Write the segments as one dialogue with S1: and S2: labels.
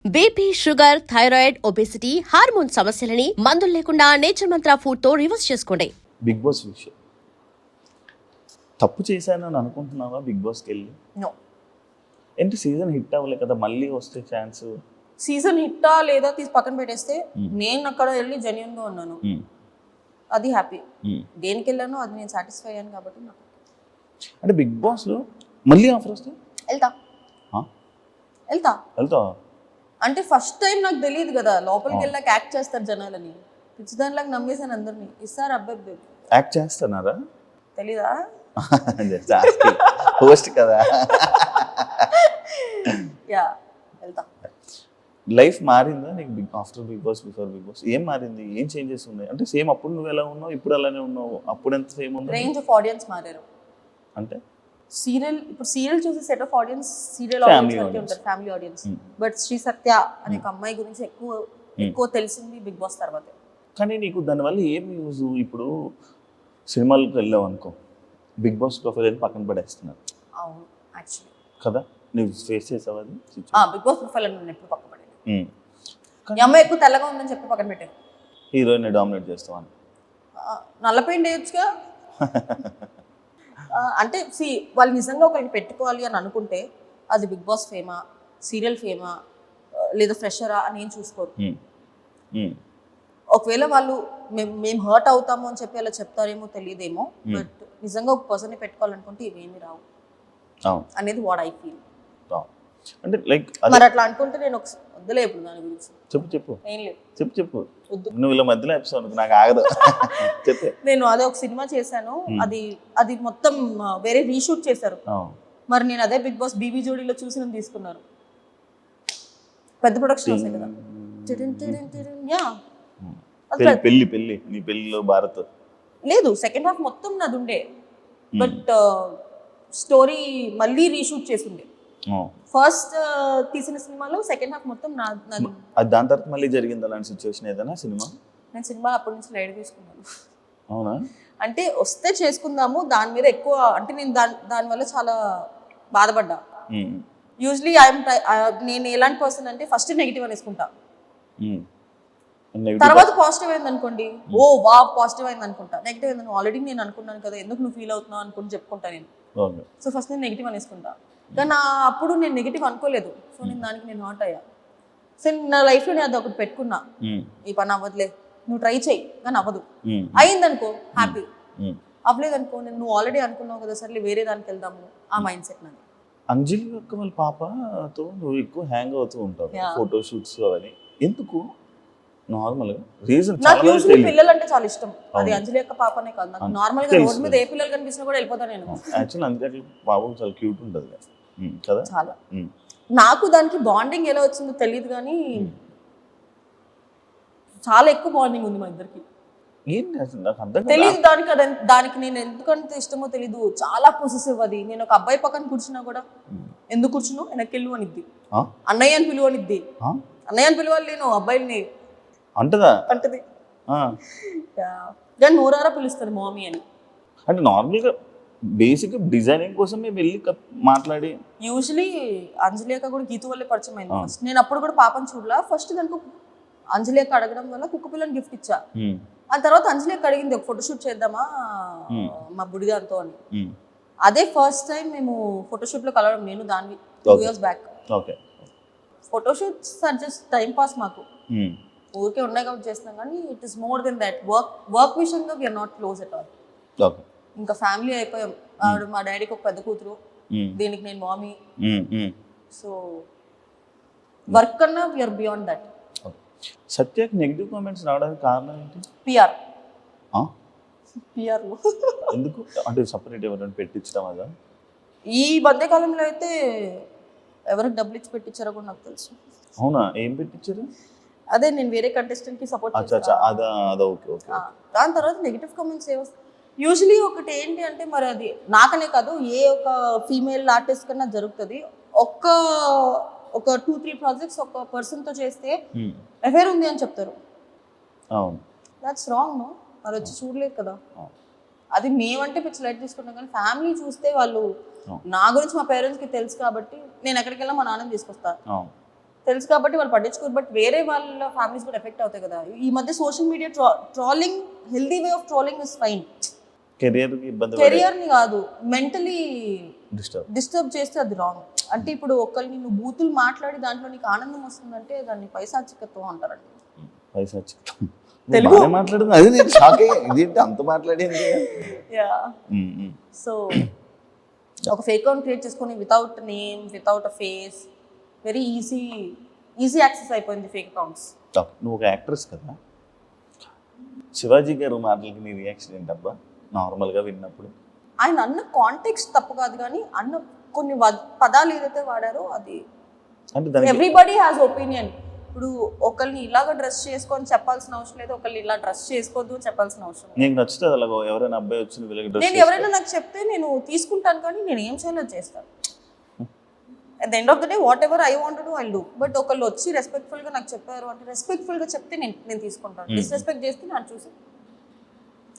S1: BP, sugar, thyroid, obesity, hormone సమస్యలని మందులు లేకుండా నేచర్ మంత్ర ఫుడ్ తో రివర్స్ చేసుకోండి.
S2: బిగ్ బాస్ విషయం తప్పు చేశానని అనుకుంటున్నావా బిగ్ బాస్కి వెళ్ళి?
S3: నో.
S2: ఏంటి సీజన్ హిట్ అవ్వలే కదా, మళ్ళీ వస్తే ఛాన్స్?
S3: సీజన్ హిట్టా లేదా తీసి పక్కన పెట్టేస్తే నేను అక్కడ వెళ్ళి జెన్యున్ గా ఉన్నాను, అది హ్యాపీ. దేనికి వెళ్ళానో అది నేను సాటిస్ఫై అయ్యాను కాబట్టి నాకు.
S2: అంటే బిగ్ బాస్లో మళ్ళీ ఆఫర్ వస్తే
S3: వెళ్తా
S2: ఆ?
S3: వెళ్తా
S2: వెళ్తావా?
S3: అంటే ఫస్ట్ టైం నాకు తెలియదు కదా, లోపలికి వెళ్ళాక యాక్ట్ చేస్తారు జనాలని. పిచ్చిదానిలాగా నమ్మేసాను అందరినీ. ఇస్తారు అబ్బాయి
S2: యాక్ట్ చేస్తున్నారా?
S3: తెలీదా?
S2: హోస్ట్ కదా.
S3: యా వెళ్తా.
S2: లైఫ్ మారిందా నీకు ఆఫ్టర్ బిగ్ బాస్, బిఫోర్ బిగ్ బాస్? ఏం మారింది? ఏం చేంజెస్ ఉన్నాయి? అంటే సేమ్ అప్పుడు నువ్వు ఎలా ఉన్నావు, ఇప్పుడు అలానే ఉన్నావు? అప్పుడు ఎంత సేమ్ ఉంది?
S3: రేంజ్ ఆఫ్ ఆడియన్స్ మారారు.
S2: అంటే
S3: ఇప్పుడు సీరియల్ చూసే set of audience serial
S2: Family
S3: audience వరకే
S2: audience.
S3: ఉంటారు, ఫ్యామిలీ ఆడియన్స్. బట్ శ్రీ సత్య అనే ఒక అమ్మాయి గురించి ఎక్కువ తెలిసింది బిగ్ బాస్ తర్వాతే.
S2: కానీ నీకు దానివల్ల ఏం యూజ్? ఇప్పుడు సినిమాలకు వెళ్ళావు అనుకో, బిగ్ బాస్ ప్రొఫైల్ అని పక్కన పడేస్తున్నారు.
S3: అవును, యాక్చువల్లీ
S2: కదా, నువ్వు ఫేస్ చేసావు అది?
S3: బిగ్ బాస్ ప్రొఫైల్ అని నేను ఎప్పుడు పక్కన పడేది. ఈ అమ్మాయి ఎక్కువ తెల్లగా ఉందని చెప్పి పక్కన పెట్టాను.
S2: హీరోయిన్ డామినేట్ చేస్తావని
S3: నల్లపెయింట్ వేయొచ్చుగా. అంటే వాళ్ళు నిజంగా ఒకరికి పెట్టుకోవాలి అని అనుకుంటే అది బిగ్ బాస్ ఫేమా, సీరియల్ ఫేమా, లేదా ఫ్రెషరా అని ఏం చూసుకోరు. ఒకవేళ వాళ్ళు మేము హర్ట్ అవుతాము అని చెప్పి అలా చెప్తారేమో తెలియదేమో, బట్ నిజంగా ఒక పర్సన్ని పెట్టుకోవాలనుకుంటే ఇవేమి రావు అనేది వాట్ ఐ ఫీల్.
S2: అంటే లైక్
S3: మరి అట్లా అనుకుంటే నేను వద్దులే ఇప్పుడు దాని గురించి.
S2: చెప్పు
S3: ఏం లేదు,
S2: చెప్పు.
S3: వద్దు.
S2: నువ్వు ఇలా మధ్యలో ఎపిసోడ్ నాకు ఆగదు. చెప్పే.
S3: నేను అదే ఒక సినిమా చేశాను, అది మొత్తం వేరే రీషూట్ చేశారు. మరి నేను అదే బిగ్ బాస్ బీబీ జోడీలో చూసి నన్ను తీసుకున్నారు. పెద్ద ప్రొడక్షన్ వస్తాయి కదా.
S2: పెళ్లి నీ పెళ్లిలో భారత్
S3: లేదు, సెకండ్ హాఫ్ మొత్తం నాది ఉండే, బట్ స్టోరీ మళ్ళీ రీషూట్ చేసిండే. ఫస్ట్ తీసిన సినిమాలో సెకండ్ హాఫ్ మొత్తం నాది.
S2: దాని తర్వాత మళ్ళీ జరిగింది అలాంటి సిచ్యువేషన్ ఏదైనా సినిమా?
S3: నేను సినిమా అప్పటి నుంచి లైట్ తీసుకున్నాను.
S2: అవునా?
S3: అంటే వస్తే చేసుకుందాము, దాని మీద ఎక్కువ అంటే నేను దానివల్ల చాలా బాధపడ్డా. యూజువలీ నేను ఎలాంటి పర్సన్ అంటే ఫస్ట్ నెగిటివ్ అనేసుకుంటా, తర్వాత పాజిటివ్ అయింది అనుకోండి, ఓ వా పాజిటివ్ అయింది అనుకుంటా. నెగిటివ్ అయింది ఆల్రెడీ నేను అనుకున్నాను కదా, ఎందుకు నువ్వు ఫీల్ అవుతున్నావు అనుకుని చెప్పుకుంటా నేను. సో ఫస్ట్ నేను నెగిటివ్ అనేసుకుంటా, కానీ అప్పుడు నేను నెగిటివ్ అనుకోలేదు. సో నేను దానికి నేను హాట్ అయ్యా. సో నా లైఫ్లో నేను అది ఒకటి పెట్టుకున్నా, ఈ పని అవ్వదులే, నువ్వు ట్రై చెయ్యి కానీ అవ్వదు. అయిందనుకో హ్యాపీ, అవ్వలేదనుకో నువ్వు ఆల్రెడీ అనుకున్నావు కదా సర్లే వేరే దానికి వెళ్దాము, ఆ మైండ్ సెట్ నాది.
S2: అంజలి యొక్క వాళ్ళ పాపతో నువ్వు ఎక్కువ హ్యాంగ్ అవుతూ ఉంటావు, ఫోటో షూట్స్ అవన్నీ. ఎందుకు? Normal reason?
S3: నాకు యూజువల్లీ పిల్లలు అంటే చాలా ఇష్టం. అది అంజలి యొక్క పాపనే కాదు, నాకు నార్మల్ గా రోడ్ మీద ఏ పిల్లలు కనిపించినా కూడా వెళ్ళిపోతాను నేను.
S2: యాక్చువల్లీ అందుకే పాపం చాలా క్యూట్ ఉంటుంది కదా.
S3: చాలా. నాకు దానికి బాండింగ్ ఎలా వచ్చిందో తెలియదు కానీ చాలా ఎక్కువ బాండింగ్ ఉంది మా ఇద్దరికి.
S2: ఏంటి అసలు నాకు అర్థం
S3: తెలియదు దానికి నేను ఎందుకంటే ఇష్టమో తెలీదు. చాలా పొసెసివ్ అది. నేను ఒక అబ్బాయి పక్కన కూర్చున్నా కూడా ఎందుకు కూర్చున్నావు వెనక్కెళ్ళు అనిద్ది, అన్నయ్య అని పిలువ అనిద్ది. అన్నయ్య అని పిలవాలి నేను అబ్బాయిని
S2: అంటదా?
S3: అంటది. కానీ నోరారా పిలుస్తుంది మామీ అని.
S2: అంటే నార్మల్గా బేసిక్ డిజైనింగ్ కోసం మేము వెళ్ళి మాట్లాడి.
S3: యూజువలీ అంజలి అక్క కూడా గీతు వల్లే పరిచయం అయింది ఫస్ట్. నేను అప్పుడు కూడా పాపని చూడలా. ఫస్ట్ దానికి అంజలి అక్క అడగడం వల్ల కుక్క పిల్లని గిఫ్ట్ ఇచ్చా. ఆ తర్వాత అంజలి అక్క అడిగింది ఒక ఫోటోషూట్ చేద్దామా మా బుడిగారితో అని. అదే ఫస్ట్ టైం మేము ఫోటోషూట్ లో కలవడం, నేను దాన్ని 2 years back. Photoshoots are just time pass మాకు, ఊరికే ఉన్నాయి కాబట్టి చేస్తున్నాం, కానీ it is more than that. Work విషయంగా we are not close at all. ఇంకా ఫ్యామిలీ అయిపోయాం. ఆవిడ మా డాడీకి ఒక పెద్ద కూతురు, దీనికి నేను మామీ. సో వర్క్ కన్నా వీఆర్ బియాండ్ దట్.
S2: సత్యకి నెగిటివ్ కామెంట్స్ రావడానికి కారణం ఏంటి?
S3: పిఆర్.
S2: ఎందుకు? అంటే సపరేట్ ఎవరైనా పెట్టించడం అదా?
S3: ఈ మధ్యకాలంలో అయితే ఎవరికి డబ్బులు ఇచ్చి పెట్టించారో కూడా నాకు తెలుసు.
S2: అవునా? ఏం పెట్టించారు?
S3: అదే నేను వేరే కంటెస్టెంట్ కి సపోర్ట్ దాని తర్వాత నెగిటివ్ కామెంట్స్ యూజువలీ ఒకటి ఏంటి అంటే, మరి అది నాకనే కాదు ఏ ఒక ఫీమేల్ ఆర్టిస్ట్ కన్నా జరుగుతుంది. ఒక 2-3 ప్రాజెక్ట్స్ ఒక పర్సన్ తో చేస్తే అఫేర్ ఉంది అని చెప్తారు. That's wrong. నో, మరి వచ్చి చూడలేదు కదా. అది మేమంటే పిచ్చి లైట్ తీసుకుంటాం, కానీ ఫ్యామిలీ చూస్తే వాళ్ళు నా గురించి మా పేరెంట్స్కి తెలుసు కాబట్టి నేను ఎక్కడికి వెళ్ళా మా నాన్నని తీసుకొస్తాను. తెలుసు కాబట్టి వాళ్ళు పట్టించుకోరు. బట్ వేరే వాళ్ళ ఫ్యామిలీస్ కూడా ఎఫెక్ట్ అవుతాయి కదా. ఈ మధ్య social media trolling, healthy way of trolling is fine.
S2: కెరియర్కి ఇబ్బంది
S3: కెరియర్ని కాదు, మెంటలీ
S2: డిస్టర్బ్
S3: డిస్టర్బ్ చేస్తే అది రాంగ్. అంటే ఇప్పుడు ఒకరిని నువ్వు బూతులు మాట్లాడి దాంట్లో నీకు ఆనందం వస్తుందంటే దాన్ని పైశాచికత్వం అంటారండి.
S2: పైశాచికత్వం
S3: తెలుగు
S2: మాట్లాడుతుంది అది నేను షాక్ అయ్యా, ఇదేంటి అంత మాట్లాడింది.
S3: సో ఒక ఫేక్ అకౌంట్ క్రియేట్ చేసుకొని వితౌట్ నేమ్, వితౌట్ అ ఫేస్, వెరీ ఈజీ యాక్సెస్ అయిపోయింది ఫేక్ అకౌంట్స్.
S2: నువ్వు ఒక యాక్ట్రెస్ కదా, శివాజీ గారు మాటలకి నీ రియాక్షన్ ఏంటబ్బా నార్మల్గా విన్నప్పుడు?
S3: ఆయన అన్న కాంటెక్స్ట్ తప్పు కాదు, కానీ అన్న కొన్ని పదాలు ఏదైతే వాడారో అది ఎవ్రీబడి హ్యాస్ ఒపీనియన్. ఇప్పుడు ఒకరిని ఇలాగ డ్రెస్ చేసుకొని చెప్పాల్సిన అవసరం లేదు, ఒకరిని ఇలా డ్రెస్ చేసుకోవద్దు చెప్పాల్సిన అవసరం లేదు.
S2: నీకు నచ్చుతుంది అలాగో ఎవరైనా అబ్బాయి వచ్చి
S3: నేను ఎవరైనా నాకు చెప్తే నేను తీసుకుంటాను, కానీ నేను ఏం చేయాలో చేస్తాను. At the end of the day what ever I want to I do. But ఒకళ్ళు వచ్చి రెస్పెక్ట్ఫుల్గా నాకు చెప్పారు అంటే రెస్పెక్ట్ఫుల్గా చెప్తే నేను తీసుకుంటాను. డిస్రెస్పెక్ట్ చేస్తే నాకు చూసి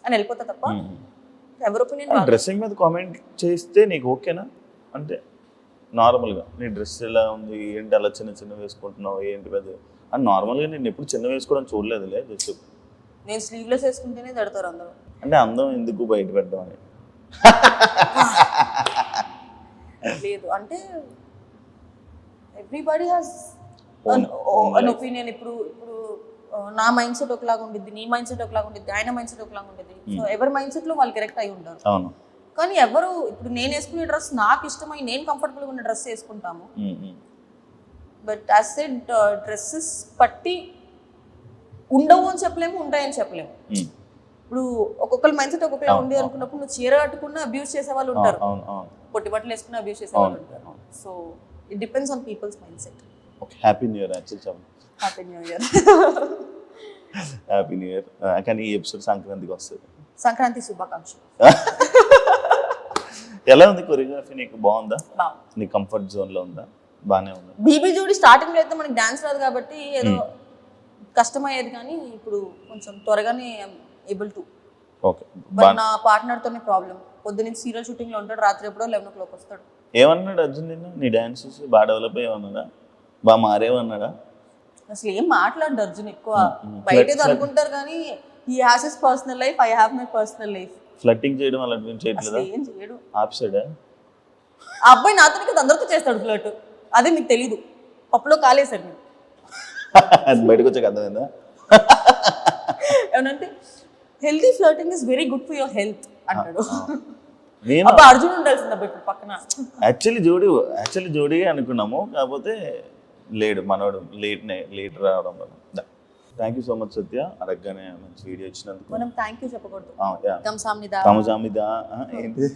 S3: అని వెళ్ళిపోతా తప్ప ఎవరి ఒపీనియన్.
S2: డ్రెస్సింగ్ మీద కామెంట్ చేస్తే నీకు ఓకేనా? అంటే నార్మల్గా నీ డ్రెస్ ఎలా ఉంది ఏంటి అలా చిన్న వేసుకుంటున్నావు ఏంటి పెద్ద అని నార్మల్గా నేను ఎప్పుడు చిన్న వేసుకోవడం చూడలేదులే. జస్ట్
S3: నేను స్లీవ్లెస్ వేసుకుంటేనే తడతారు అందరూ.
S2: అంటే అందం ఎందుకు బయట పెట్టడం అని
S3: లేదు, అంటే ఎవ్రీబడి హ్యాస్ అన్ ఒపీనియన్. ఇప్పుడు నా మైండ్ సెట్ ఒకలాగా ఉండిద్ది, నీ మైండ్ సెట్ ఒకలాగా ఉండిద్ది, ఆయన మైండ్ సెట్ ఒకలాగా ఉండిద్ది. సో ఎవరి మైండ్ సెట్ లో వాళ్ళు కరెక్ట్ అయి ఉంటారు.
S2: అవును.
S3: కానీ ఎవరు ఇప్పుడు నేను వేసుకునే డ్రెస్ నాకు ఇష్టమై నేను కంఫర్టబుల్గా ఉన్న డ్రెస్ వేసుకుంటాము. బట్ యాజ్ సెడ్ డ్రెస్సెస్ పట్టి ఉండవు అని చెప్పలేము, ఉంటాయని చెప్పలేము. ఇప్పుడు ఒక్కొక్కరి మైండ్ సెట్ ఒక్కొక్కలా ఉంది అనుకున్నప్పుడు నువ్వు చీర కట్టుకున్న అబ్యూస్ చేసే వాళ్ళు ఉంటారు, పొట్టి బట్టలు వేసుకున్న అబ్యూస్ చేసే వాళ్ళు ఉంటారు. So it depends on peoples mind set.
S2: Happy new year actually.
S3: Happy new year.
S2: Happy new year. కానీ ఈ ఎపిసోడ్ సంక్రాంతికి వస్తుంది.
S3: సంక్రాంతి శుభాకాంక్షలు.
S2: ఎలా ఉంది కొరియోగ్రఫీ? నీకు బాగుందా? నీ కంఫర్ట్ జోన్ లో ఉందా? బానే ఉందా?
S3: బీబీ జోడి స్టార్టింగ్ లో అయితే మనకి డాన్స్ రాదు కాబట్టి ఏదో కష్టమయ్యేది, కానీ ఇప్పుడు కొంచెం త్వరగానే ఏబుల్ టు.
S2: ఓకే.
S3: బట్ నా పార్ట్నర్ తోనే ప్రాబ్లం. పొద్దున్న సీరియల్ షూటింగ్ లో ఉంటాడు, రాత్రి ఎప్పుడో 11 o'clock వస్తాడు.
S2: ఏమన్నాడు అర్జున్ నిన్ను? నీ డాన్స్ చూసి బాగా డెవలప్ అయ్యేమన్నాడా? బాగా మారేమన్నాడా?
S3: అసలు ఏం మాట్లాడు అర్జున్ ఎక్కువ. బయట ఏదో అనుకుంటారు కానీ he has his personal life, I have my personal life.
S2: Flirting చేయడం అలా చేయట్లేదా?
S3: ఏం చేయడు.
S2: ఆప్సైడా?
S3: ఆ అబ్బాయి నాతో కదా అందరితో చేస్తాడు ఫ్లర్ట్. అదే మీకు తెలీదు. పప్పులో కాలేసారు మీరు.
S2: అది బయటకు వచ్చే అర్థమైందా?
S3: ఏమంటే healthy flirting is very good for your health అంటాడు.
S2: నేను
S3: అబ్బా అర్జున్ ఉండాల్సింది అబ్బా ఇప్పుడు పక్కన.
S2: యాక్చువల్లీ జోడీ అనుకున్నాము, కాకపోతే లేడు మనోడు, లేట్ రావడం వల్ల. థ్యాంక్ యూ సో మచ్ సత్య, అడగగానే మంచి వీడియో ఇచ్చినందుకు.
S3: మనం థ్యాంక్ యూ చెప్పకూడదు.
S2: గంసామిదా ఏంటి?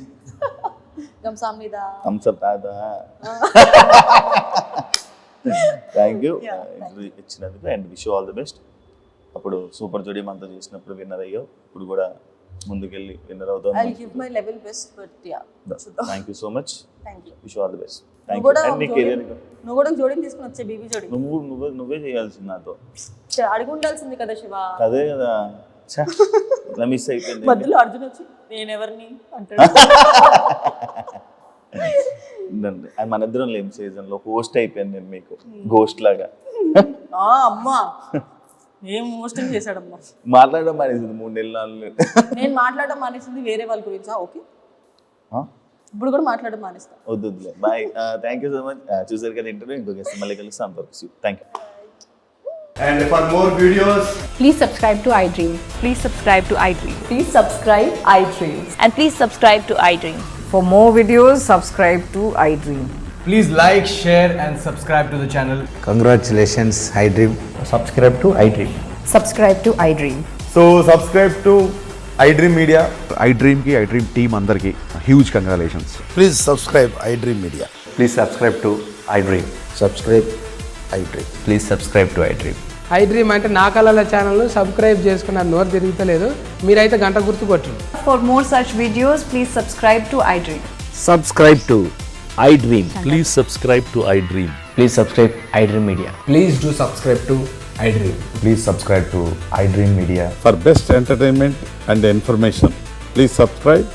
S3: గంసామిదా
S2: కంసపాదా. థ్యాంక్ యూ ఇచ్చినందుకు and wish all the best. అప్పుడు సూపర్ జోడీ మనతో చేసినప్పుడు విన్నర్ అయ్యావు, ఇప్పుడు కూడా ముందుకెళ్ళి విన్నర్ అవుతావు. Thank you so much. Wish all the best.
S3: నువ్వు కూడా జోడీని తీసుకుని వచ్చే బీబీ జోడీ
S2: నువ్వే చేయాల్సింది నాతో.
S3: అడిగి ఉండాల్సింది కదా శివ.
S2: అదే కదా మిస్ అయిపోయింది.
S3: మధ్యలో అర్జున్ వచ్చి నేను ఎవరిని అంటాడు.
S2: మన ఇద్దరం లేని సీజన్ లో హోస్ట్ అయిపోయాను నేను మీకు, గోస్ట్ లాగా.
S3: అమ్మా ఏం హోస్టింగ్ చేశాడమ్మా.
S2: మాట్లాడడం మానేసింది 3 నెలలు.
S3: నేను మాట్లాడడం మానేసింది వేరే వాళ్ళ గురించి. ఓకే ఇప్పుడు కూడా మాట్లాడడం మానేస్తా.
S2: వద్దులే. Bye. Thank you so much. చూసారు కదా ఇంటర్వ్యూ. ఇంకో గెస్ట్ మళ్ళీ కలుస్తాం. Thank you.
S4: And for more videos,
S5: please subscribe to iDream.
S6: Please subscribe to iDream.
S5: Please subscribe iDream.
S6: And please subscribe to iDream.
S7: For more videos, subscribe to iDream.
S4: please like, share and subscribe to the channel.
S8: Congratulations, iDream.
S9: Subscribe to iDream.
S5: Subscribe to iDream.
S9: So subscribe to iDream Media.
S10: iDream ki iDream team andarki huge congratulations.
S8: Please subscribe iDream Media.
S9: Please subscribe to iDream.
S8: Subscribe iDream.
S9: Please subscribe to iDream.
S11: iDream అంటే నా కళల channel subscribe చేసుకున్న నోరు తిరుగుతలేదు, మీరైతే గంట గుర్తు కొట్టండి.
S5: For more such videos, please subscribe to iDream.
S9: Subscribe to iDream.
S10: Please subscribe to iDream.
S9: Please subscribe iDream Media.
S4: Please do subscribe to iDream.
S9: Please subscribe to iDream Media.
S10: For best entertainment and information, please subscribe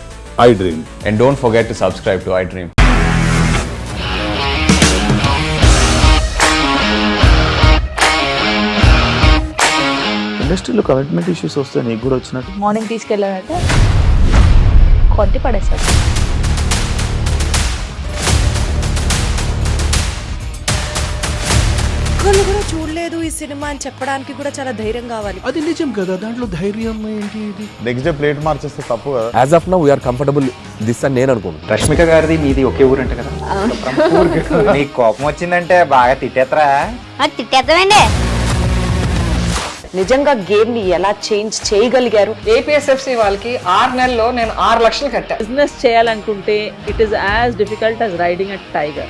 S10: iDream.
S9: And don't forget to subscribe to iDream.
S2: ఇండస్ట్రీలో commitment issues వస్తే నీకు కూడా వచ్చినట్టు
S6: morning తీసుకెళ్ళాలంటే కొట్టి పడేస్తాడు.
S7: ఒక్కళ్ళు కూడా చూడలేదు ఈ సినిమా అని చెప్పడానికి కూడా చాలా ధైర్యం కావాలి.
S11: అది నిజం కదా, దాంట్లో ధైర్యం ఏంటి ఇది?
S10: నెక్స్ట్ డే ప్లేట్ మార్చేస్తే తప్పు కదా.
S9: As of now we are comfortable this అని నేను అనుకుంటున్నాను.
S4: రష్మిక గారిది మీది ఒకే ఊరంట కదా. నీకు కోపం వచ్చిందంటే బాగా తిట్టేత్తరా?
S6: తిట్టేద్దామండి.
S7: నిజంగా గేమ్ ని ఎలా చేంజ్ చేయగలిగారు?
S11: ఏపీఎస్ఎఫ్సి వాళ్ళకి 6 నెలల్లో నేను 6 లక్షలు కట్టా.
S6: బిజినెస్ చేయాలనుకుంటే it is as difficult as riding a tiger.